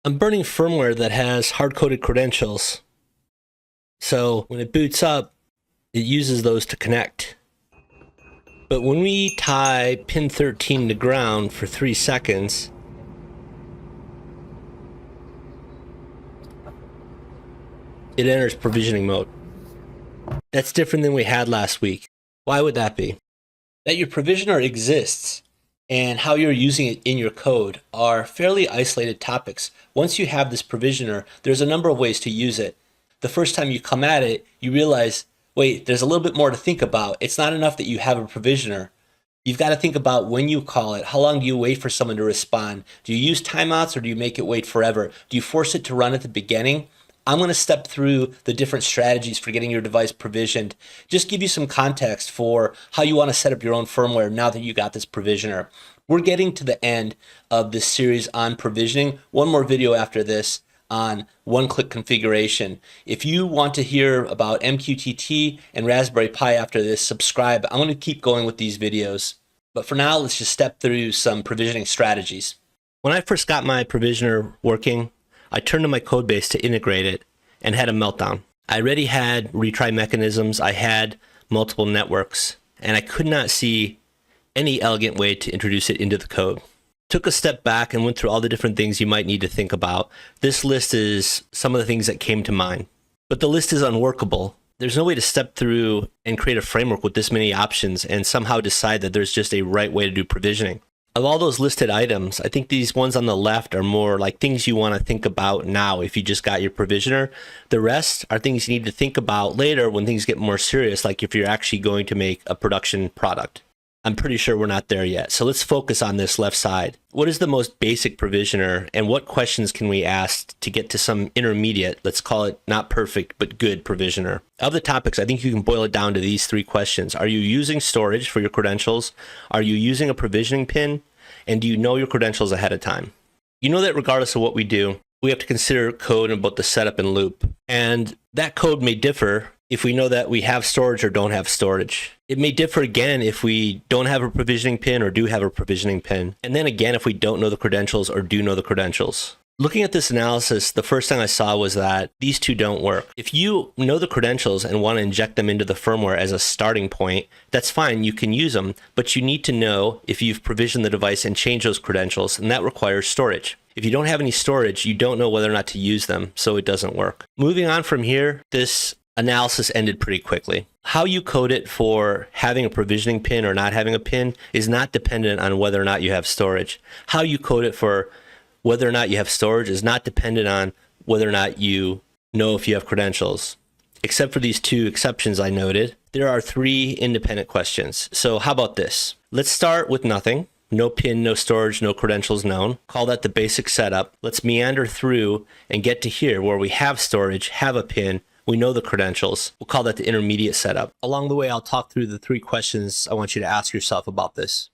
I'm burning firmware that has hard-coded credentials. So when it boots up, it uses those to connect. But when we tie pin 13 to ground for 3 seconds, it enters provisioning mode. That's different than we had last week. Why would that be? That your provisioner exists and how you're using it in your code are fairly isolated topics. Once you have this provisioner, there's a number of ways to use it. The first time you come at it, you realize, wait, there's a little bit more to think about. It's not enough that you have a provisioner. You've got to think about when you call it. How long do you wait for someone to respond? Do you use timeouts or do you make it wait forever? Do you force it to run at the beginning? I'm going to step through the different strategies for getting your device provisioned. Just give you some context for how you want to set up your own firmware now that you got this provisioner. We're getting to the end of this series on provisioning. One more video after this on one-click configuration. If you want to hear about MQTT and Raspberry Pi after this, subscribe. I'm going to keep going with these videos. But for now, let's just step through some provisioning strategies. When I first got my provisioner working, I turned to my code base to integrate it and had a meltdown. I already had retry mechanisms, I had multiple networks, and I could not see any elegant way to introduce it into the code. Took a step back and went through all the different things you might need to think about. This list is some of the things that came to mind. But the list is unworkable. There's no way to step through and create a framework with this many options and somehow decide that there's just a right way to do provisioning. Of all those listed items, I think these ones on the left are more like things you want to think about now if you just got your provisioner. The rest are things you need to think about later when things get more serious, like if you're actually going to make a production product. I'm pretty sure we're not there yet. So let's focus on this left side. What is the most basic provisioner and what questions can we ask to get to some intermediate, let's call it not perfect, but good provisioner? Of the topics, I think you can boil it down to these 3 questions. Are you using storage for your credentials? Are you using a provisioning pin? And do you know your credentials ahead of time? You know that regardless of what we do, we have to consider code and both the setup and loop. And that code may differ if we know that we have storage or don't have storage. It may differ again if we don't have a provisioning pin or do have a provisioning pin. And then again, if we don't know the credentials or do know the credentials. Looking at this analysis, the first thing I saw was that these two don't work. If you know the credentials and want to inject them into the firmware as a starting point, that's fine, you can use them, but you need to know if you've provisioned the device and changed those credentials, and that requires storage. If you don't have any storage, you don't know whether or not to use them, so it doesn't work. Moving on from here, this analysis ended pretty quickly. How you code it for having a provisioning pin or not having a pin is not dependent on whether or not you have storage. How you code it for whether or not you have storage is not dependent on whether or not you know if you have credentials. Except for these 2 exceptions I noted, there are 3 independent questions. So how about this? Let's start with nothing. No pin, no storage, no credentials known. Call that the basic setup. Let's meander through and get to here where we have storage, have a pin, we know the credentials. We'll call that the intermediate setup. Along the way, I'll talk through the 3 questions I want you to ask yourself about this.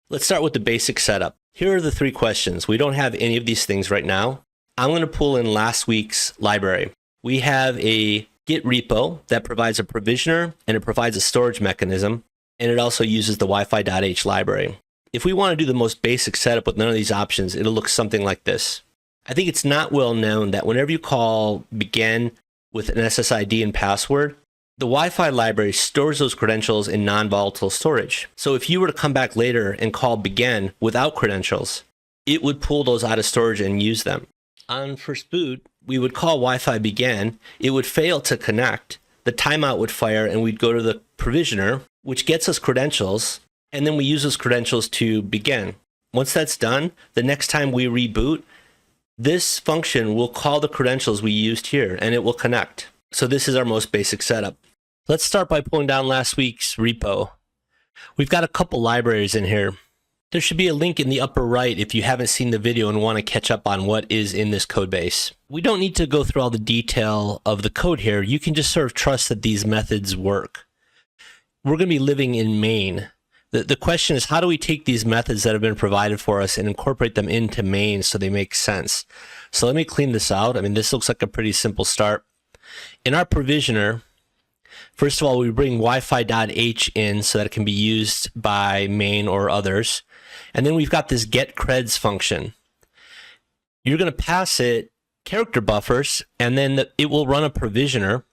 Let's start with the basic setup. Here are the 3 questions. We don't have any of these things right now. I'm going to pull in last week's library. We have a Git repo that provides a provisioner and it provides a storage mechanism, and it also uses the Wi-Fi.h library. If we want to do the most basic setup with none of these options, it'll look something like this. I think it's not well known that whenever you call begin with an SSID and password, the Wi-Fi library stores those credentials in non-volatile storage. So if you were to come back later and call begin without credentials, it would pull those out of storage and use them. On first boot, we would call Wi-Fi begin, it would fail to connect, the timeout would fire, and we'd go to the provisioner, which gets us credentials, and then we use those credentials to begin. Once that's done, the next time we reboot, this function will call the credentials we used here, and it will connect. So this is our most basic setup. Let's start by pulling down last week's repo. We've got a couple libraries in here. There should be a link in the upper right if you haven't seen the video and want to catch up on what is in this code base. We don't need to go through all the detail of the code here. You can just sort of trust that these methods work. We're going to be living in main. The question is, how do we take these methods that have been provided for us and incorporate them into main so they make sense? So let me clean this out. I mean, this looks like a pretty simple start. In our provisioner, first of all, we bring Wi-Fi.h in so that it can be used by main or others. And then we've got this getCreds function. you're going to pass it character buffers, and then it will run a provisioner,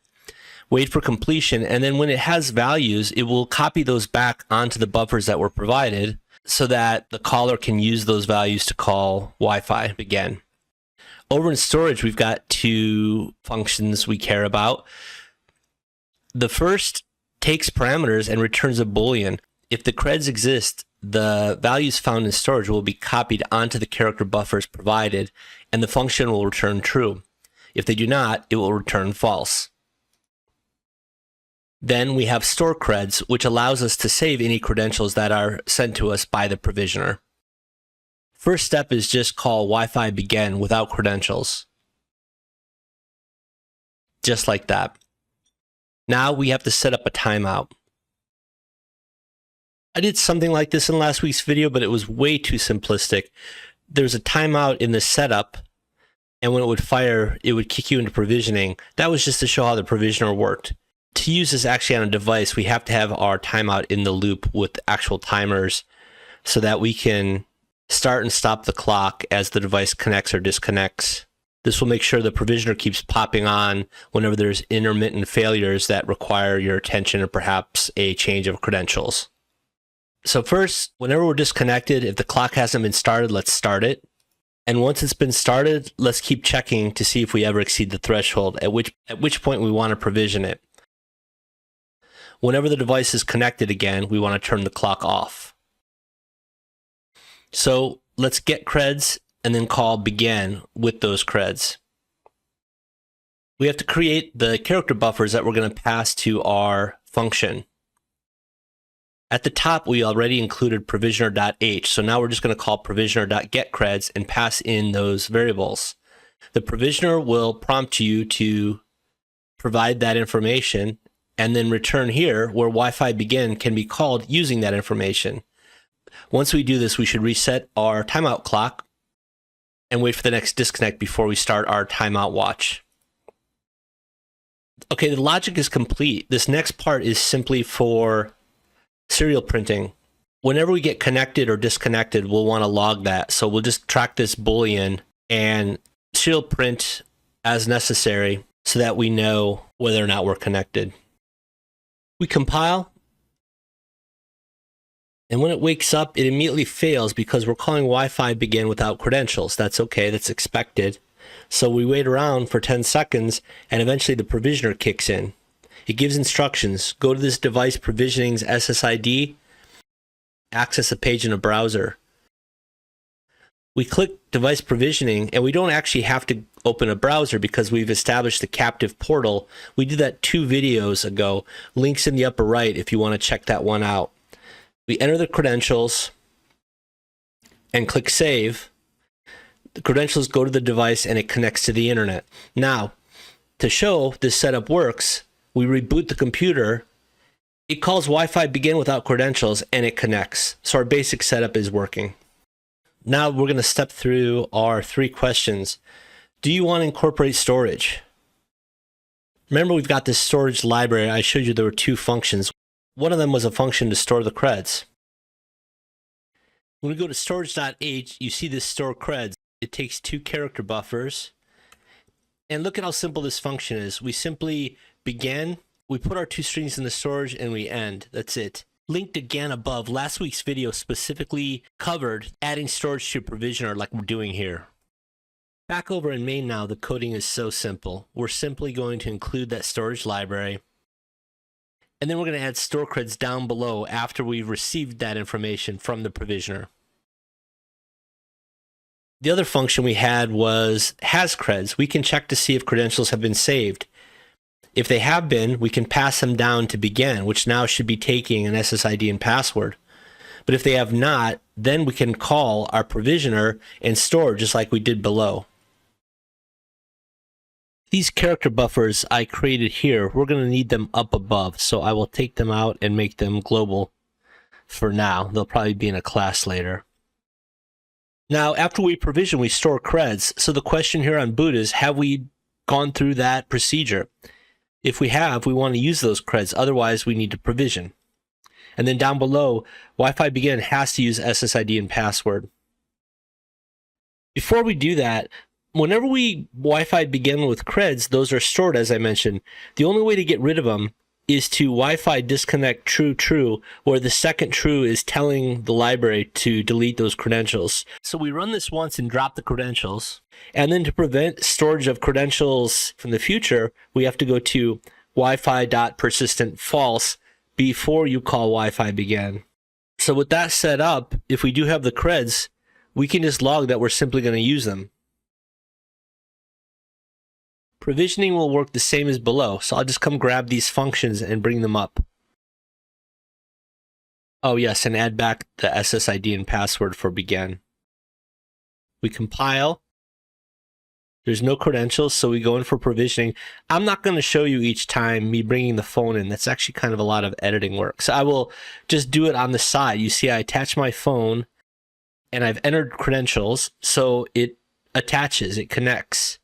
wait for completion, and then when it has values, it will copy those back onto the buffers that were provided so that the caller can use those values to call Wi-Fi again. Over in storage, we've got two functions we care about. The first takes parameters and returns a Boolean. If the creds exist, the values found in storage will be copied onto the character buffers provided, and the function will return true. If they do not, it will return false. Then we have store creds, which allows us to save any credentials that are sent to us by the provisioner. First step is just call Wi-Fi begin without credentials. Just like that. Now we have to set up a timeout. I did something like this in last week's video, but it was way too simplistic. There's a timeout in the setup, and when it would fire, it would kick you into provisioning. That was just to show how the provisioner worked. To use this actually on a device, we have to have our timeout in the loop with actual timers so that we can start and stop the clock as the device connects or disconnects. This will make sure the provisioner keeps popping on whenever there's intermittent failures that require your attention or perhaps a change of credentials. So first, whenever we're disconnected, if the clock hasn't been started, let's start it. And once it's been started, let's keep checking to see if we ever exceed the threshold, at which point we want to provision it. Whenever the device is connected again, we want to turn the clock off. So let's get creds and then call begin with those creds. We have to create the character buffers that we're going to pass to our function. At the top, we already included provisioner.h, so now we're just going to call provisioner.getCreds and pass in those variables. The provisioner will prompt you to provide that information and then return here where Wi-Fi begin can be called using that information. Once we do this, we should reset our timeout clock and wait for the next disconnect before we start our timeout watch. Okay, the logic is complete. This next part is simply for serial printing. Whenever we get connected or disconnected, we'll want to log that. So we'll just track this Boolean and serial print as necessary so that we know whether or not we're connected. We compile, and when it wakes up, it immediately fails because we're calling Wi-Fi begin without credentials. That's okay, that's expected. So we wait around for 10 seconds, and eventually the provisioner kicks in. It gives instructions. Go to this device provisioning's SSID, access a page in a browser. We click device provisioning, and we don't actually have to open a browser because we've established the captive portal. We did that 2 videos ago. Links in the upper right if you want to check that one out. We enter the credentials and click save. The credentials go to the device and it connects to the internet. Now, to show this setup works, we reboot the computer. It calls Wi-Fi begin without credentials and it connects. So our basic setup is working. Now we're going to step through our 3 questions. Do you want to incorporate storage? Remember, we've got this storage library. I showed you there were 2 functions. One of them was a function to store the creds. When we go to storage.h, you see this store creds. It takes 2 character buffers. And look at how simple this function is. We simply begin, we put our 2 strings in the storage, and we end. That's it. Linked again above, last week's video specifically covered adding storage to a provisioner like we're doing here. Back over in main now, the coding is so simple. We're simply going to include that storage library. And then we're going to add store creds down below after we've received that information from the provisioner. The other function we had was has creds. We can check to see if credentials have been saved. If they have been, we can pass them down to begin, which now should be taking an SSID and password. But if they have not, then we can call our provisioner and store just like we did below. These character buffers I created here, we're going to need them up above, so I will take them out and make them global for now. They'll probably be in a class later. Now, after we provision, we store creds. So the question here on boot is, have we gone through that procedure? If we have, we want to use those creds. Otherwise, we need to provision. And then down below, Wi-Fi begin has to use SSID and password. Before we do that, whenever we Wi-Fi begin with creds, those are stored, as I mentioned. The only way to get rid of them is to Wi-Fi disconnect true true, where the second true is telling the library to delete those credentials. So we run this once and drop the credentials. And then to prevent storage of credentials from the future, we have to go to Wi-Fi.persistent false before you call Wi-Fi begin. So with that set up, if we do have the creds, we can just log that we're simply going to use them. Provisioning will work the same as below, so I'll just come grab these functions and bring them up. Oh yes, and add back the SSID and password for begin. We compile. There's no credentials, so we go in for provisioning. I'm not going to show you each time me bringing the phone in. That's actually kind of a lot of editing work. So I will just do it on the side. You see I attach my phone, and I've entered credentials, so it attaches, it connects.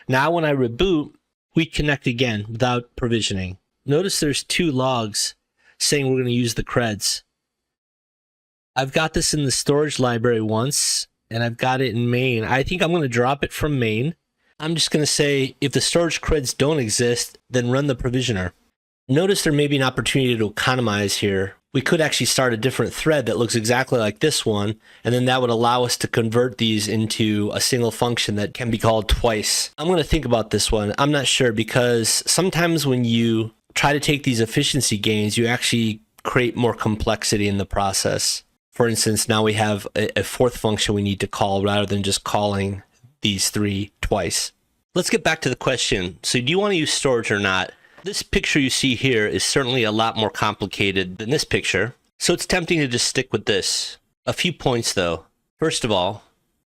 Now when I reboot, we connect again without provisioning. Notice there's two logs saying we're going to use the creds. I've got this in the storage library once, and I've got it in main. I think I'm going to drop it from main. I'm just going to say, if the storage creds don't exist, then run the provisioner. Notice there may be an opportunity to economize here. We could actually start a different thread that looks exactly like this one, and then that would allow us to convert these into a single function that can be called twice. I'm going to think about this one. I'm not sure, because sometimes when you try to take these efficiency gains, you actually create more complexity in the process. For instance, now we have a fourth function we need to call rather than just calling these three twice. Let's get back to the question. So do you want to use storage or not? This picture you see here is certainly a lot more complicated than this picture, so it's tempting to just stick with this. A few points though. First of all,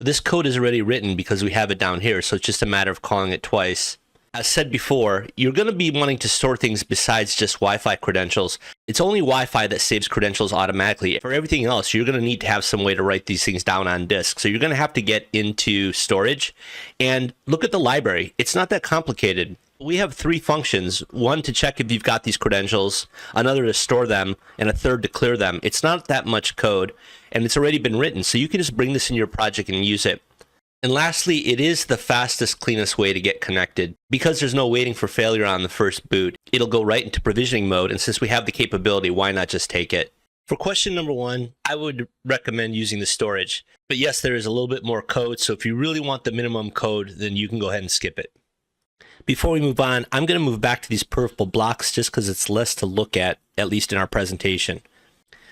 this code is already written because we have it down here, so it's just a matter of calling it twice. As said before, you're going to be wanting to store things besides just Wi-Fi credentials. It's only Wi-Fi that saves credentials automatically. For everything else, you're going to need to have some way to write these things down on disk. So you're going to have to get into storage and look at the library. It's not that complicated. We have three functions, one to check if you've got these credentials, another to store them, and a third to clear them. It's not that much code, and it's already been written, so you can just bring this in your project and use it. And lastly, it is the fastest, cleanest way to get connected. Because there's no waiting for failure on the first boot, it'll go right into provisioning mode, and since we have the capability, why not just take it? For question number one, I would recommend using the storage. But yes, there is a little bit more code, so if you really want the minimum code, then you can go ahead and skip it. Before we move on, I'm going to move back to these purple blocks just because it's less to look at least in our presentation.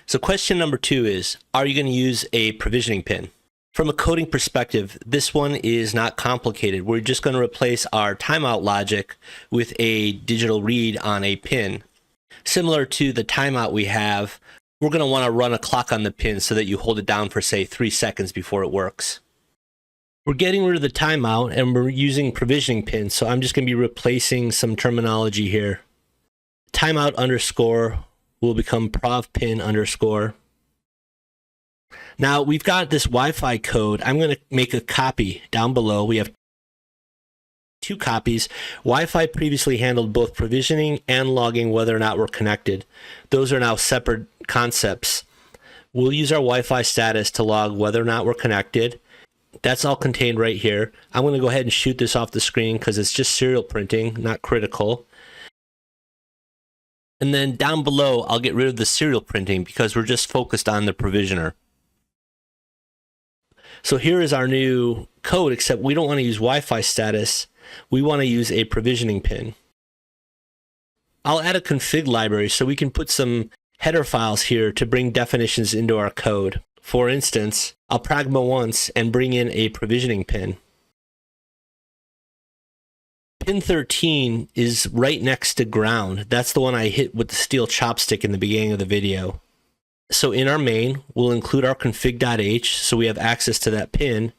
So question number two is, are you going to use a provisioning pin? From a coding perspective, this one is not complicated. We're just going to replace our timeout logic with a digital read on a pin. Similar to the timeout we have, we're going to want to run a clock on the pin so that you hold it down for, say, 3 seconds before it works. We're getting rid of the timeout and we're using provisioning pins, so I'm just going to be replacing some terminology here. Timeout underscore will become prov pin underscore. Now we've got this Wi-Fi code. I'm going to make a copy down below. We have 2 copies. Wi-Fi previously handled both provisioning and logging whether or not we're connected. Those are now separate concepts. We'll use our Wi-Fi status to log whether or not we're connected. That's all contained right here. I'm going to go ahead and shoot this off the screen because it's just serial printing, not critical. And then down below, I'll get rid of the serial printing because we're just focused on the provisioner. So here is our new code, except we don't want to use Wi-Fi status. We want to use a provisioning pin. I'll add a config library so we can put some header files here to bring definitions into our code. For instance, I'll pragma once and bring in a provisioning pin. Pin 13 is right next to ground. That's the one I hit with the steel chopstick in the beginning of the video. So in our main, we'll include our config.h so we have access to that pin.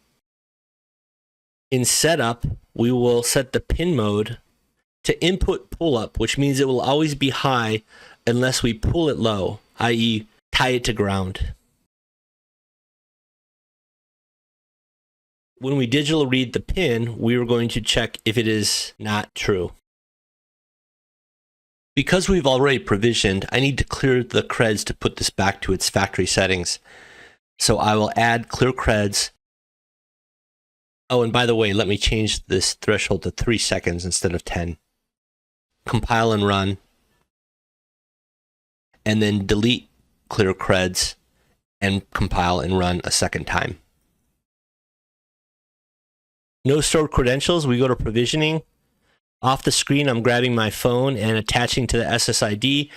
In setup, we will set the pin mode to input pull up, which means it will always be high unless we pull it low, i.e. tie it to ground. When we digital read the pin, we are going to check if it is not true. Because we've already provisioned, I need to clear the creds to put this back to its factory settings. So I will add clear creds. Oh, and by the way, let me change this threshold to 3 seconds instead of 10. Compile and run. And then delete clear creds and compile and run a second time. No stored credentials. We go to provisioning. Off the screen, I'm grabbing my phone and attaching to the SSID.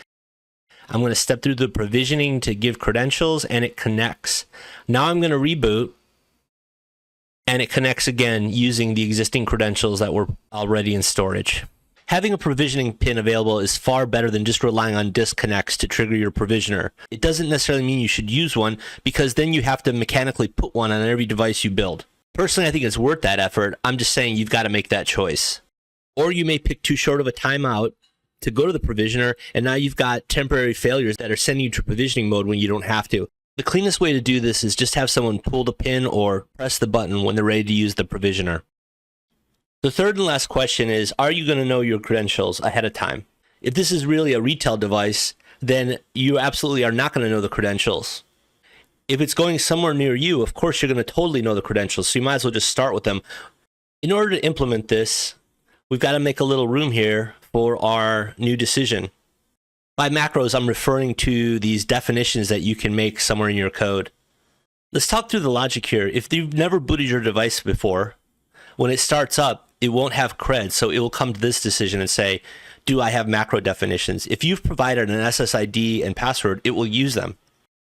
I'm going to step through the provisioning to give credentials, and it connects. Now I'm going to reboot, and it connects again using the existing credentials that were already in storage. Having a provisioning pin available is far better than just relying on disconnects to trigger your provisioner. It doesn't necessarily mean you should use one, because then you have to mechanically put one on every device you build. Personally, I think it's worth that effort. I'm just saying you've got to make that choice. Or you may pick too short of a timeout to go to the provisioner, and now you've got temporary failures that are sending you to provisioning mode when you don't have to. The cleanest way to do this is just have someone pull the pin or press the button when they're ready to use the provisioner. The third and last question is, are you going to know your credentials ahead of time? If this is really a retail device, then you absolutely are not going to know the credentials. If it's going somewhere near you, of course you're going to totally know the credentials, so you might as well just start with them. In order to implement this, we've got to make a little room here for our new decision. By macros, I'm referring to these definitions that you can make somewhere in your code. Let's talk through the logic here. If you've never booted your device before, when it starts up, it won't have cred, so it will come to this decision and say, do I have macro definitions? If you've provided an SSID and password, it will use them.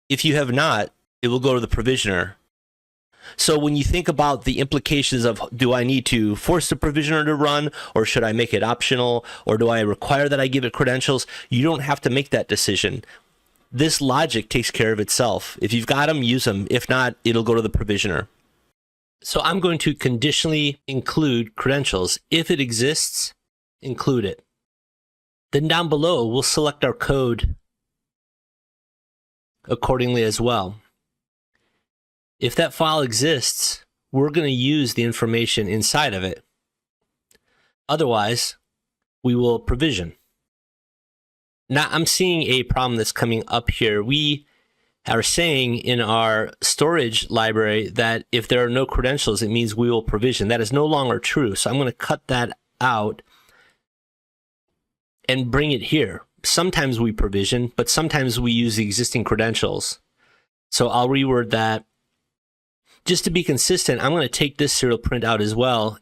If you have not, it will go to the provisioner. So when you think about the implications of, do I need to force the provisioner to run, or should I make it optional, or do I require that I give it credentials? You don't have to make that decision. This logic takes care of itself. If you've got them, use them. If not, it'll go to the provisioner. So I'm going to conditionally include credentials. If it exists, include it. Then down below, we'll select our code accordingly as well. If that file exists, we're going to use the information inside of it. Otherwise, we will provision. Now, I'm seeing a problem that's coming up here. We are saying in our storage library that if there are no credentials, it means we will provision. That is no longer true. So I'm going to cut that out and bring it here. Sometimes we provision, but sometimes we use the existing credentials. So I'll reword that. Just to be consistent, I'm going to take this serial print out as well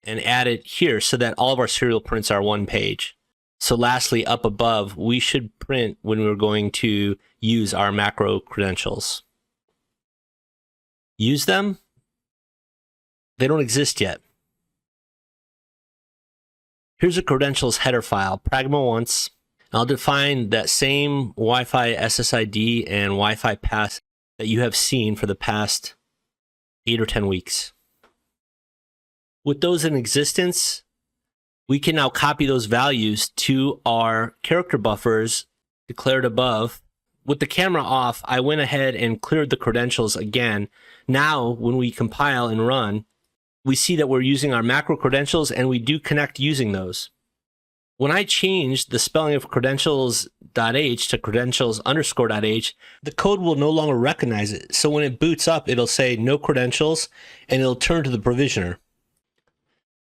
and add it here so that all of our serial prints are one page. So lastly, up above, we should print when we're going to use our macro credentials. Use them? They don't exist yet. Here's a credentials header file, pragma once. I'll define that same Wi-Fi SSID and Wi-Fi path that you have seen for the past 8 or 10 weeks. With those in existence, we can now copy those values to our character buffers declared above. With the camera off, I went ahead and cleared the credentials again. Now, when we compile and run, we see that we're using our macro credentials, and we do connect using those. When I changed the spelling of credentials.h to credentials_.h, the code will no longer recognize it. So when it boots up, it'll say no credentials, and it'll turn to the provisioner.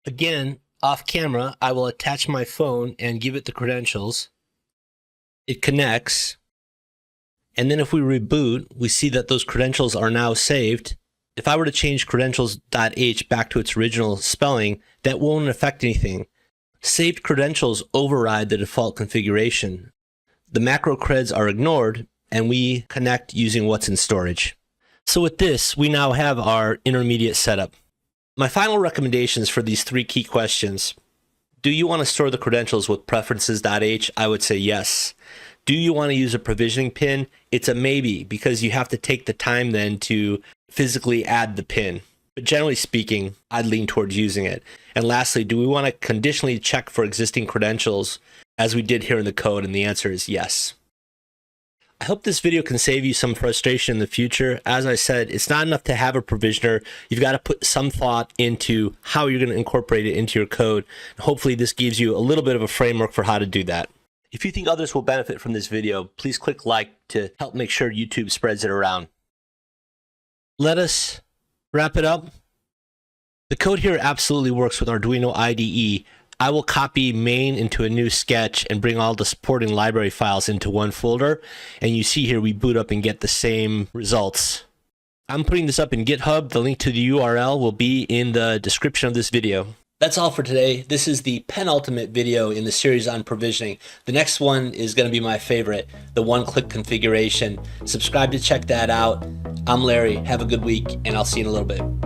Again, off camera, I will attach my phone and give it the credentials. It connects. And then if we reboot, we see that those credentials are now saved. If I were to change credentials.h back to its original spelling, that won't affect anything. Saved credentials override the default configuration. The macro creds are ignored, and we connect using what's in storage. So with this, we now have our intermediate setup. My final recommendations for these 3 key questions. Do you want to store the credentials with preferences.h? I would say yes. Do you want to use a provisioning pin? It's a maybe, because you have to take the time then to physically add the pin. But generally speaking, I'd lean towards using it. And lastly, do we want to conditionally check for existing credentials as we did here in the code? And the answer is yes. I hope this video can save you some frustration in the future. As I said, it's not enough to have a provisioner. You've got to put some thought into how you're going to incorporate it into your code. Hopefully this gives you a little bit of a framework for how to do that. If you think others will benefit from this video, please click like to help make sure YouTube spreads it around. Let us wrap it up. The code here absolutely works with Arduino IDE. I will copy main into a new sketch and bring all the supporting library files into one folder. And you see here we boot up and get the same results. I'm putting this up in GitHub. The link to the URL will be in the description of this video. That's all for today. This is the penultimate video in the series on provisioning. The next one is going to be my favorite, the one-click configuration. Subscribe to check that out. I'm Larry. Have a good week, and I'll see you in a little bit.